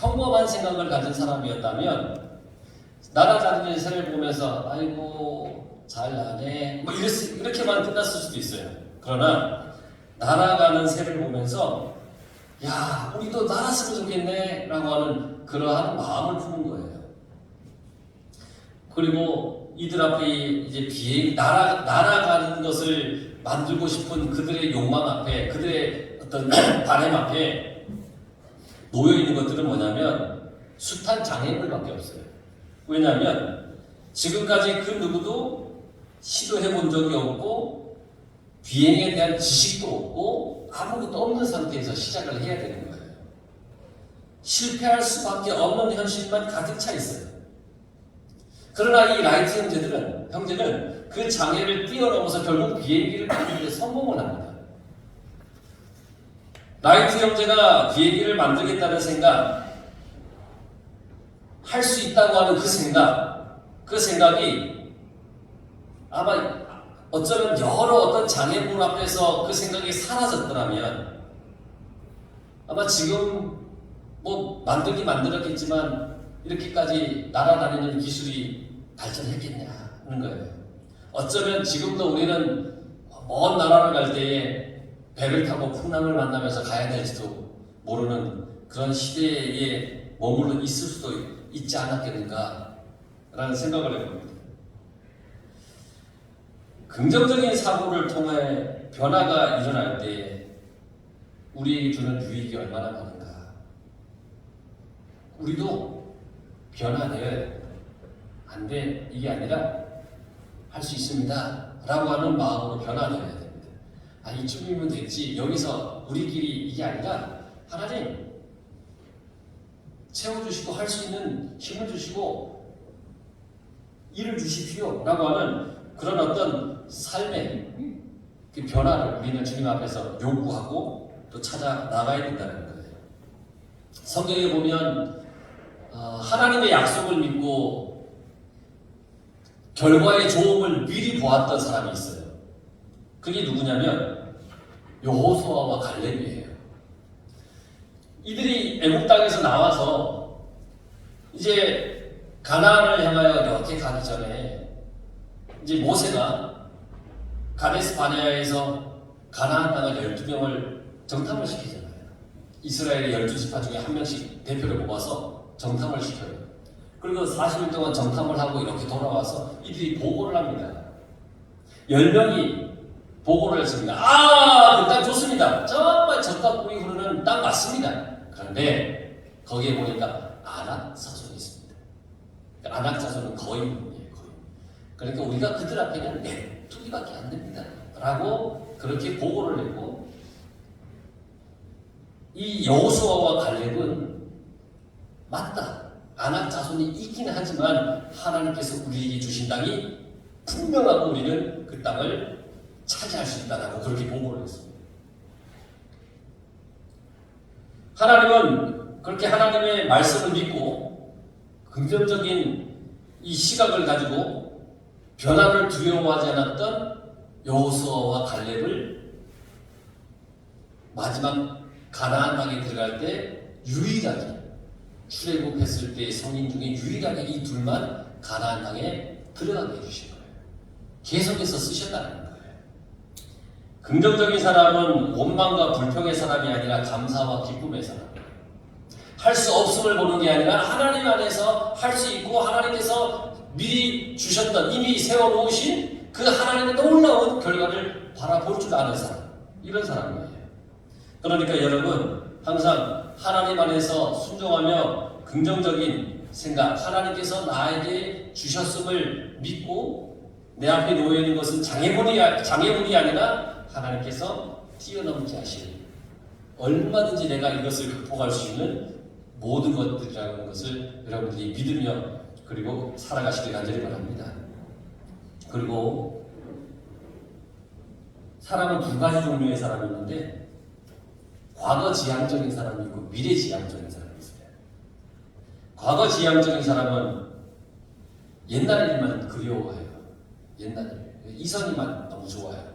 평범한 생각을 가진 사람이었다면 나라 다니는 새를 보면서 아이고 잘나네 뭐 이렇게만 끝났을 수도 있어요. 그러나 날아가는 새를 보면서 야 우리도 날았으면 좋겠네 라고 하는 그러한 마음을 품은 거예요. 그리고 이들 앞에 이제 비행이 날아가는 것을 만들고 싶은 그들의 욕망 앞에, 그들의 어떤 바램 앞에 놓여 있는 것들은 뭐냐면 숱한 장애물밖에 없어요. 왜냐하면 지금까지 그 누구도 시도해 본 적이 없고 비행에 대한 지식도 없고 아무것도 없는 상태에서 시작을 해야 되는 거예요. 실패할 수밖에 없는 현실만 가득 차 있어요. 그러나 이 라이트 형제는 그 장애를 뛰어넘어서 결국 비행기를 만드는 데 성공을 합니다. 라이트 형제가 비행기를 만들겠다는 생각, 할 수 있다고 하는 그 생각이 아마 어쩌면 여러 어떤 장애물 앞에서 그 생각이 사라졌더라면 아마 지금 뭐 만들었겠지만 이렇게까지 날아다니는 기술이 발전했겠냐는 거예요. 어쩌면 지금도 우리는 먼 나라를 갈 때에 배를 타고 풍랑을 만나면서 가야 될지도 모르는 그런 시대에 머물러 있을 수도 있지 않았겠는가 라는 생각을 해봅니다. 긍정적인 사고를 통해 변화가 일어날 때 우리에게 주는 유익이 얼마나 많은가. 우리도 변화되어야 안 돼. 이게 아니라 할 수 있습니다. 라고 하는 마음으로 변화되어야 됩니다. 아, 이쯤이면 됐지. 여기서 우리끼리 이게 아니라 하나님 채워주시고 할 수 있는 힘을 주시고 일을 주십시오. 라고 하는 그런 어떤 삶의 그 변화를 우리는 주님 앞에서 요구하고 또 찾아 나가야 된다는 거예요. 성경에 보면 하나님의 약속을 믿고 결과의 좋음을 미리 보았던 사람이 있어요. 그게 누구냐면 여호수아와 갈렙이에요. 이들이 애국 땅에서 나와서 이제 가나안을 향하여 이렇게 가기 전에 이제 모세가 가데스 바네아에서 가나안 땅을 12명을 정탐을 시키잖아요. 이스라엘의 12지파 중에 한 명씩 대표를 뽑아서 정탐을 시켜요. 그리고 40일 동안 정탐을 하고 이렇게 돌아와서 이들이 보고를 합니다. 10명이 보고를 했습니다. 그 땅 좋습니다. 정말 젖과 꿀이 흐르는 땅 맞습니다. 그런데 거기에 보니까 아낙 자손이 있습니다. 아낙 자손은 거인이에요. 거인. 그러니까 우리가 그들 앞에는 메뚜기밖에 안 됩니다. 라고 그렇게 보고를 했고 이 여호수아와 갈렙은 맞다. 아낙 자손이 있긴 하지만 하나님께서 우리에게 주신 땅이 분명하고 우리는 그 땅을 차지할 수 있다라고 그렇게 보고를 했습니다. 하나님은 그렇게 하나님의 말씀을 믿고 긍정적인 이 시각을 가지고 변화를 두려워하지 않았던 여호수아와 갈렙을 마지막 가나안 땅에 들어갈 때 유일하게 출애굽했을 때의 성인 중에 유일하게 이 둘만 가나안 땅에 들어가게 해주신 거예요. 계속해서 쓰셨다는 거예요. 긍정적인 사람은 원망과 불평의 사람이 아니라 감사와 기쁨의 사람이에요. 할 수 없음을 보는 게 아니라 하나님 안에서 할 수 있고 하나님께서 미리 주셨던 이미 세워놓으신 그 하나님의 놀라운 결과를 바라볼 줄 아는 사람, 이런 사람이에요. 그러니까 여러분 항상 하나님 안에서 순종하며 긍정적인 생각, 하나님께서 나에게 주셨음을 믿고 내 앞에 놓여있는 것은 장애물이 아니라 하나님께서 뛰어넘게 하실 얼마든지 내가 이것을 극복할 수 있는 모든 것들이라는 것을 여러분들이 믿으며 그리고 살아가시길 간절히 바랍니다. 그리고 사람은 두 가지 종류의 사람이 있는데 과거 지향적인 사람이 있고 미래 지향적인 사람이 있어요. 과거 지향적인 사람은 옛날 일만 그리워해요. 옛날 일. 이선희만 너무 좋아요.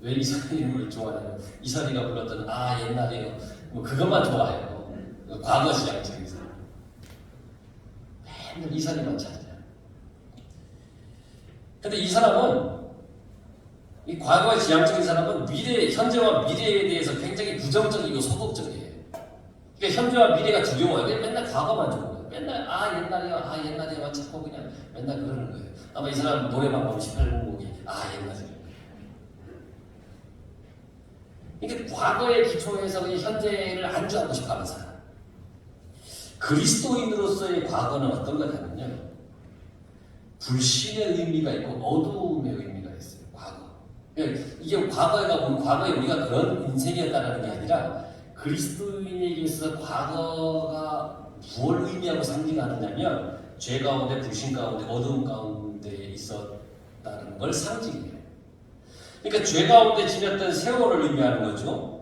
왜 이선희 이름을 좋아하냐면 이선희가 불렀던 옛날에요. 뭐 그것만 좋아해요. 과거 지향적인 사람. 맨날 이 사람만 찾아요. 근데 이 사람은, 이 과거의 지향적인 사람은 현재와 미래에 대해서 굉장히 부정적이고 소극적이에요. 그러니까 현재와 미래가 두려워요. 맨날 과거만 두고 맨날 옛날에만 찾고 그냥 맨날 그러는 거예요. 아마 이 사람 노래방 보면 18공곡이 옛날에. 그러니까 과거의 기초에서 그냥 현재를 안주하고 싶어하는 사람. 그리스도인으로서의 과거는 어떤 거냐면요, 불신의 의미가 있고 어두움의 의미가 있어요. 과거. 그러니까 이게 과거에 우리가 그런 인생이었다는 게 아니라 그리스도인에게 있어서 과거가 무엇을 의미하고 상징하느냐면 죄 가운데, 불신 가운데, 어두움 가운데 있었다는 걸 상징해요. 그러니까 죄 가운데 지냈던 세월을 의미하는 거죠.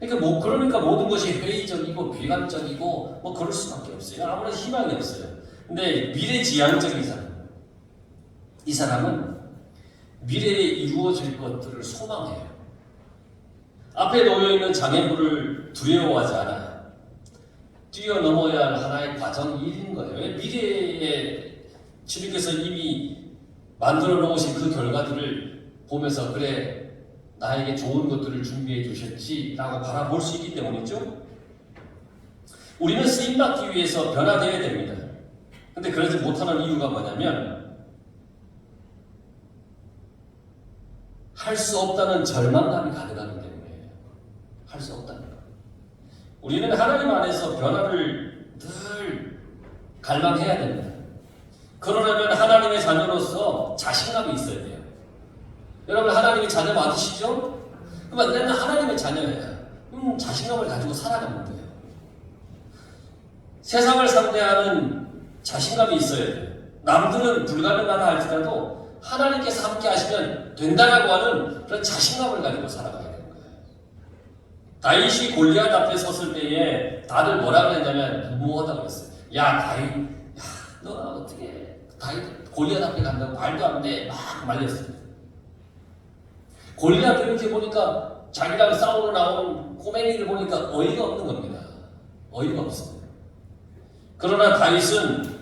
그러니까 모든 것이 회의적이고 비관적이고 그럴 수밖에 없어요. 아무런 희망이 없어요. 근데 미래지향적인 사람, 이 사람은 미래에 이루어질 것들을 소망해요. 앞에 놓여있는 장애물을 두려워하지 않아. 뛰어넘어야 할 하나의 과정이 있는 거예요. 미래에 주님께서 이미 만들어 놓으신 그 결과들을 보면서 그래, 나에게 좋은 것들을 준비해 주셨지라고 바라볼 수 있기 때문이죠. 우리는 쓰임받기 위해서 변화되어야 됩니다. 근데 그러지 못하는 이유가 뭐냐면 할 수 없다는 절망감이 가득하기 때문에. 할 수 없다는 거. 우리는 하나님 안에서 변화를 늘 갈망해야 됩니다. 그러려면 하나님의 자녀로서 자신감이 있어야 돼요. 여러분, 하나님의 자녀 맞으시죠? 그러면 내가 하나님의 자녀예요. 자신감을 가지고 살아가는 거예요. 세상을 상대하는 자신감이 있어야 돼요. 남들은 불가능하다 할지라도 하나님께서 함께 하시면 된다라고 하는 그런 자신감을 가지고 살아가야 되는 거예요. 다윗이 골리앗 앞에 섰을 때에 다들 뭐라 그랬냐면 무모하다고 그랬어요. 야, 다윗, 너가 어떻게 다윗 골리앗 앞에 간다고 말도 안 돼. 막 말렸어요. 골리앗을 이렇게 보니까 자기랑 싸우러 나오는 꼬맹이를 보니까 어이가 없는 겁니다. 어이가 없습니다. 그러나 다윗은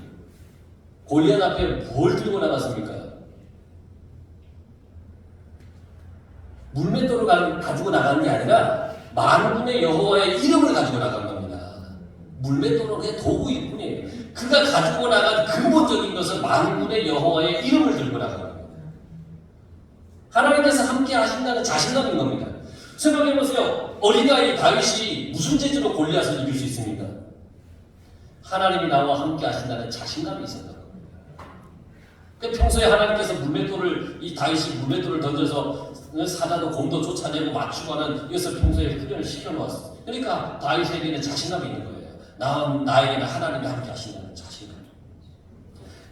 골리앗 앞에 뭘 들고 나갔습니까? 물맷돌을 가지고 나간 게 아니라 만군의 여호와의 이름을 가지고 나간 겁니다. 물맷돌은 그냥 도구일 뿐이에요. 그가 가지고 나간 근본적인 것은 만군의 여호와의 이름을 들고 나간 겁니다. 하나님께서 함께 하신다는 자신감인 겁니다. 생각해보세요. 어린아이 다윗이 무슨 재주로 골리앗을 이길 수 있습니까? 하나님이 나와 함께 하신다는 자신감이 있었던 겁니다. 평소에 하나님께서 이 다윗이 물맷돌을 던져서 사자도 곰도 쫓아내고 맞추고 하는 이것을 평소에 훈련을 시켜놓았어요. 그러니까 다윗에게는 자신감이 있는 거예요. 나에게는 하나님이 함께 하신다는 자신감.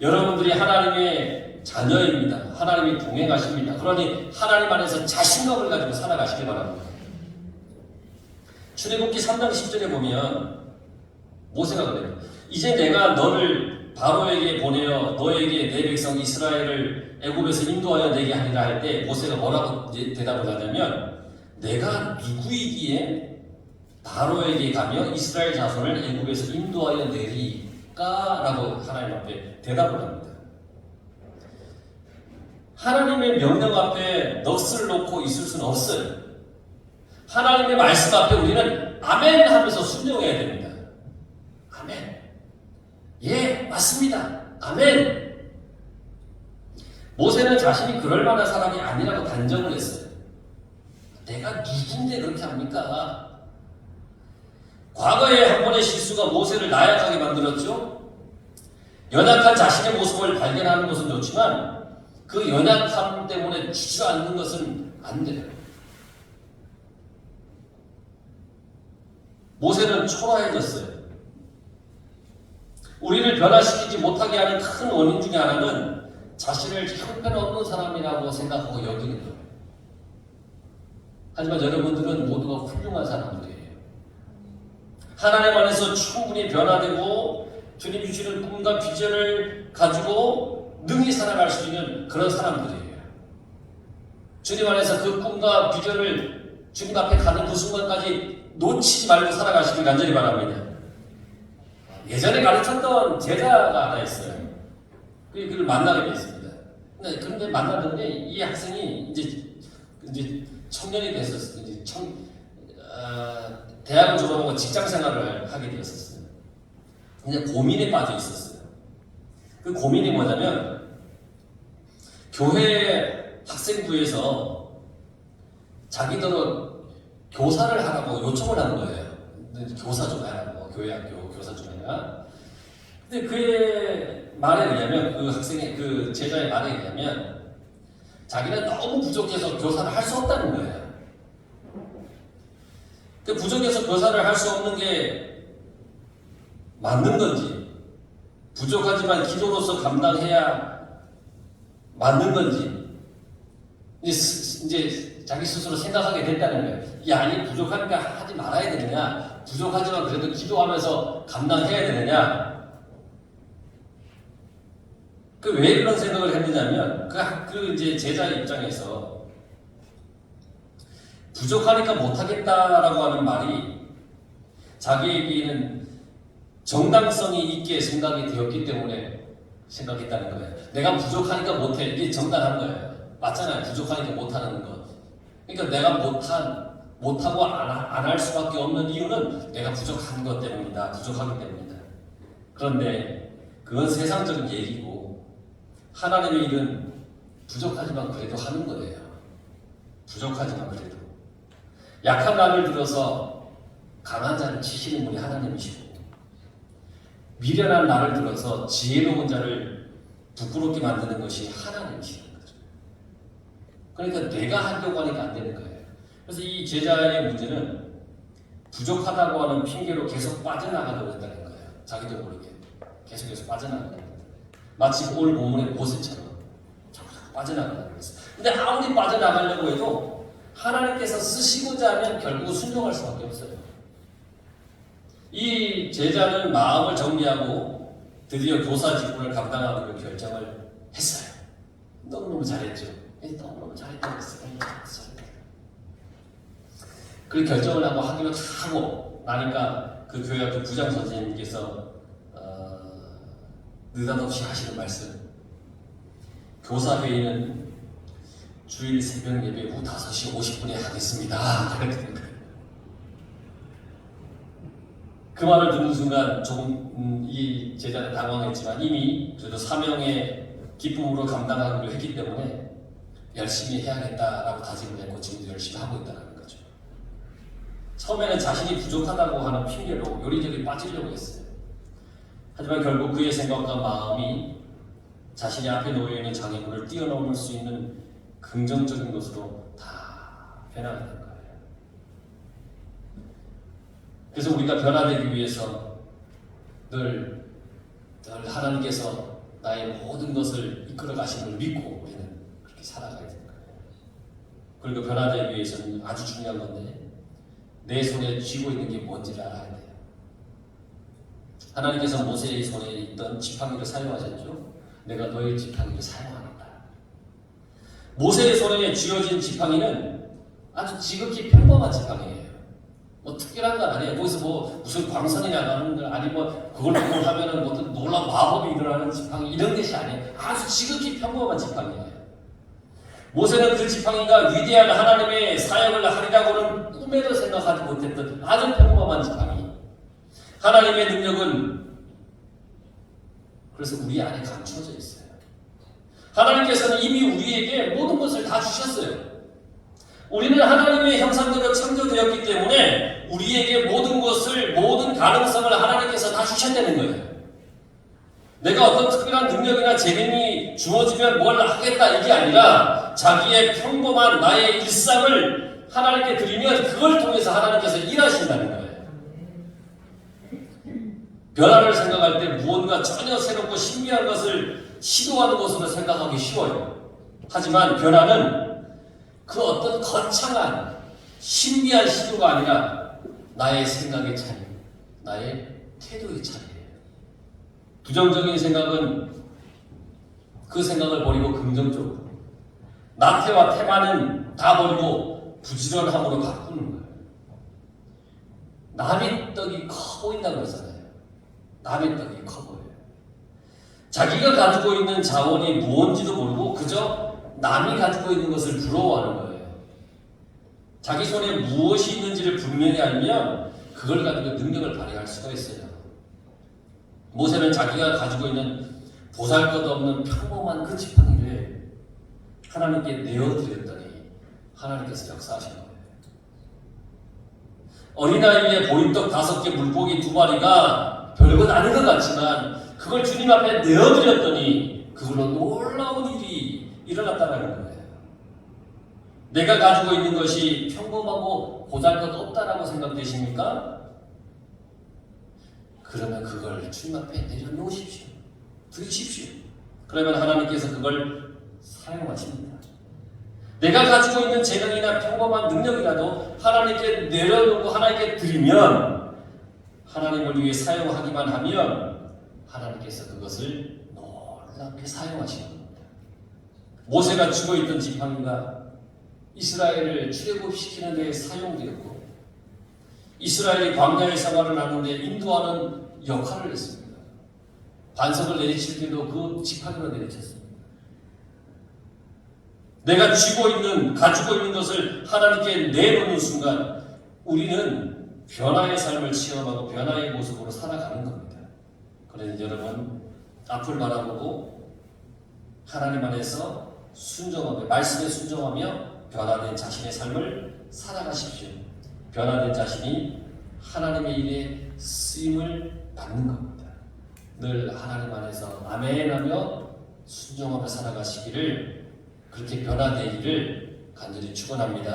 여러분들이 하나님의 자녀입니다. 하나님이 동행하십니다. 그러니 하나님 안에서 자신감을 가지고 살아가시기 바랍니다. 출애굽기 3장 10절에 보면 모세가 그래요. 이제 내가 너를 바로에게 보내어 너에게 내 백성 이스라엘을 애굽에서 인도하여 내게 하리라 할 때 모세가 뭐라고 대답을 하냐면 내가 누구이기에 바로에게 가며 이스라엘 자손을 애굽에서 인도하여 내리까? 라고 하나님 앞에 대답을 합니다. 하나님의 명령 앞에 넋을 놓고 있을 수는 없어요. 하나님의 말씀 앞에 우리는 아멘 하면서 순종해야 됩니다. 아멘. 예, 맞습니다. 아멘. 모세는 자신이 그럴 만한 사람이 아니라고 단정을 했어요. 내가 누군데 그렇게 합니까? 과거에 한 번의 실수가 모세를 나약하게 만들었죠. 연약한 자신의 모습을 발견하는 것은 좋지만 그 연약함 때문에 주저앉는 것은 안 돼요. 모세는 초라해졌어요. 우리를 변화시키지 못하게 하는 큰 원인 중에 하나는 자신을 형편없는 사람이라고 생각하고 여기는 거예요. 하지만 여러분들은 모두가 훌륭한 사람들이에요. 하나님 안에서 충분히 변화되고 주님 주시는 꿈과 비전을 가지고 능히 살아갈 수 있는 그런 사람들이에요. 주님 안에서 그 꿈과 비전을 주님 앞에 가는 그 순간까지 놓치지 말고 살아가시길 간절히 바랍니다. 예전에 가르쳤던 제자가 하나 있어요. 그를 만나게 됐습니다. 그런데 만났는데 이 학생이 이제 청년이 됐었어요. 대학을 졸업하고 직장 생활을 하게 되었었어요. 이제 고민에 빠져 있었어요. 그 고민이 뭐냐면 교회 학생부에서 자기들은 교사를 하라고 요청을 하는 거예요. 교사 좀 하라고, 교회 학교 교사 좀 해라. 근데 그의 말에 의하면, 그 학생의, 그 제자의 말에 의하면 자기는 너무 부족해서 교사를 할 수 없다는 거예요. 그 부족해서 교사를 할 수 없는 게 맞는 건지, 부족하지만 기도로서 감당해야 맞는 건지, 이제 자기 스스로 생각하게 됐다는 거예요. 이 아니 부족하니까 하지 말아야 되느냐, 부족하지만 그래도 기도하면서 감당해야 되느냐. 왜 그런 생각을 했느냐면, 그 이제 제자의 입장에서 부족하니까 못하겠다라고 하는 말이 자기에게는 정당성이 있게 생각이 되었기 때문에 생각했다는 거예요. 내가 부족하니까 못해. 이게 정당한 거예요. 맞잖아요. 부족하니까 못하는 것. 그러니까 내가 못하고 안 할 수밖에 없는 이유는 내가 부족한 것 때문이다. 부족하기 때문이다. 그런데 그건 세상적인 얘기고, 하나님의 일은 부족하지만 그래도 하는 거예요. 부족하지만 그래도. 약한 남을 들어서 강한 자를 치시는 분이 하나님이시고, 미련한 나를 들어서 지혜로운 자를 부끄럽게 만드는 것이 하나님이시는 거죠. 그러니까 내가 하려고 하니까 안 되는 거예요. 그래서 이 제자의 문제는 부족하다고 하는 핑계로 계속 빠져나가려고 했다는 거예요. 자기도 모르게 계속해서 빠져나가는 거예요. 마치 오늘 본문의 모세처럼 자꾸 빠져나가려고 했어요. 근데 아무리 빠져나가려고 해도 하나님께서 쓰시고자 하면 결국 순종할 수밖에 없어요. 이 제자는 마음을 정리하고 드디어 교사 직분을 감당하기로 결정을 했어요. 너무너무 잘했죠. 너무너무 잘했다고 했어요. 그 결정을 하고 하기로 하고 나니까 그 교회학교 부장 선생님께서 느닷없이 하시는 말씀, 교사회의는 주일 새벽 예배 후 5시 50분에 하겠습니다. 그 말을 듣는 순간 조금 이 제자는 당황했지만 이미 그래도 사명의 기쁨으로 감당하기로 했기 때문에 열심히 해야겠다라고 다짐을 했고 지금도 열심히 하고 있다는 거죠. 처음에는 자신이 부족하다고 하는 핑계로 요리조리 빠지려고 했어요. 하지만 결국 그의 생각과 마음이 자신이 앞에 놓여있는 장애물을 뛰어넘을 수 있는 긍정적인 것으로 다 변하게 된 거예요. 그래서 우리가 변화되기 위해서 늘 하나님께서 나의 모든 것을 이끌어 가심을 믿고 우리는 그렇게 살아가야 되는 거예요. 그리고 변화되기 위해서는 아주 중요한 건데 내 손에 쥐고 있는 게 뭔지를 알아야 돼요. 하나님께서 모세의 손에 있던 지팡이를 사용하셨죠. 내가 너의 지팡이를 사용하겠다. 모세의 손에 쥐어진 지팡이는 아주 지극히 평범한 지팡이예요. 뭐 특별한 건 아니에요. 거기서 뭐 무슨 광선이 나가는 건 아니고 그걸로 하면은 뭐 놀라운 마법이 일어나는 지팡이 이런 것이 아니에요. 아주 지극히 평범한 지팡이예요. 모세는 그 지팡이가 위대한 하나님의 사역을 하리라고는 꿈에도 생각하지 못했던 아주 평범한 지팡이. 하나님의 능력은 그래서 우리 안에 감춰져 있어요. 하나님께서는 이미 우리에게 모든 것을 다 주셨어요. 우리는 하나님의 형상대로 창조되었기 때문에 우리에게 모든 것을, 모든 가능성을 하나님께서 다 주셨다는 거예요. 내가 어떤 특별한 능력이나 재능이 주어지면 뭘 하겠다 이게 아니라 자기의 평범한 나의 일상을 하나님께 드리면 그걸 통해서 하나님께서 일하신다는 거예요. 변화를 생각할 때 무언가 전혀 새롭고 신비한 것을 시도하는 것으로 생각하기 쉬워요. 하지만 변화는 그 어떤 거창한 신비한 시도가 아니라 나의 생각의 차이, 나의 태도의 차이예요. 부정적인 생각은 그 생각을 버리고 긍정적으로, 나태와 태만은 다 버리고 부지런함으로 바꾸는 거예요. 남의 떡이 커 보인다고 그러잖아요. 남의 떡이 커 보여요. 자기가 가지고 있는 자원이 무언지도 모르고 그저 남이 가지고 있는 것을 부러워하는 거예요. 자기 손에 무엇이 있는지를 분명히 알면 그걸 가지고 능력을 발휘할 수가 있어요. 모세는 자기가 가지고 있는 보잘것없는 평범한 그 지팡이를 하나님께 내어드렸더니 하나님께서 역사하신 거예요. 어린아이의 보리떡 5개, 물고기 2마리가 별것 아닌 것 같지만 그걸 주님 앞에 내어드렸더니 그걸로 놀라운 일이 일어났다는 거예요. 내가 가지고 있는 것이 평범하고 보잘것없다라고 생각되십니까? 그러면 그걸 주님 앞에 내려놓으십시오. 드리십시오. 그러면 하나님께서 그걸 사용하십니다. 내가 가지고 있는 재능이나 평범한 능력이라도 하나님께 내려놓고 하나님께 드리면 하나님을 위해 사용하기만 하면 하나님께서 그것을 놀랍게 사용하시는 겁니다. 모세가 쥐고 있던 지팡이가 이스라엘을 출애굽시키는 데 사용되었고 이스라엘이 광야의 생활을 하는데 인도하는 역할을 했습니다. 반석을 내리칠 때도 그 지팡이로 내리쳤습니다. 내가 가지고 있는 것을 하나님께 내놓는 순간 우리는 변화의 삶을 체험하고 변화의 모습으로 살아가는 겁니다. 그래서 여러분 앞을 바라보고 하나님 안에서 순종하며 말씀에 순종하며 변화된 자신의 삶을 살아가십시오. 변화된 자신이 하나님의 일에 쓰임을 받는 겁니다. 늘 하나님 안에서 아멘하며 순종하며 살아가시기를 그렇게 변화되기를 간절히 축원합니다.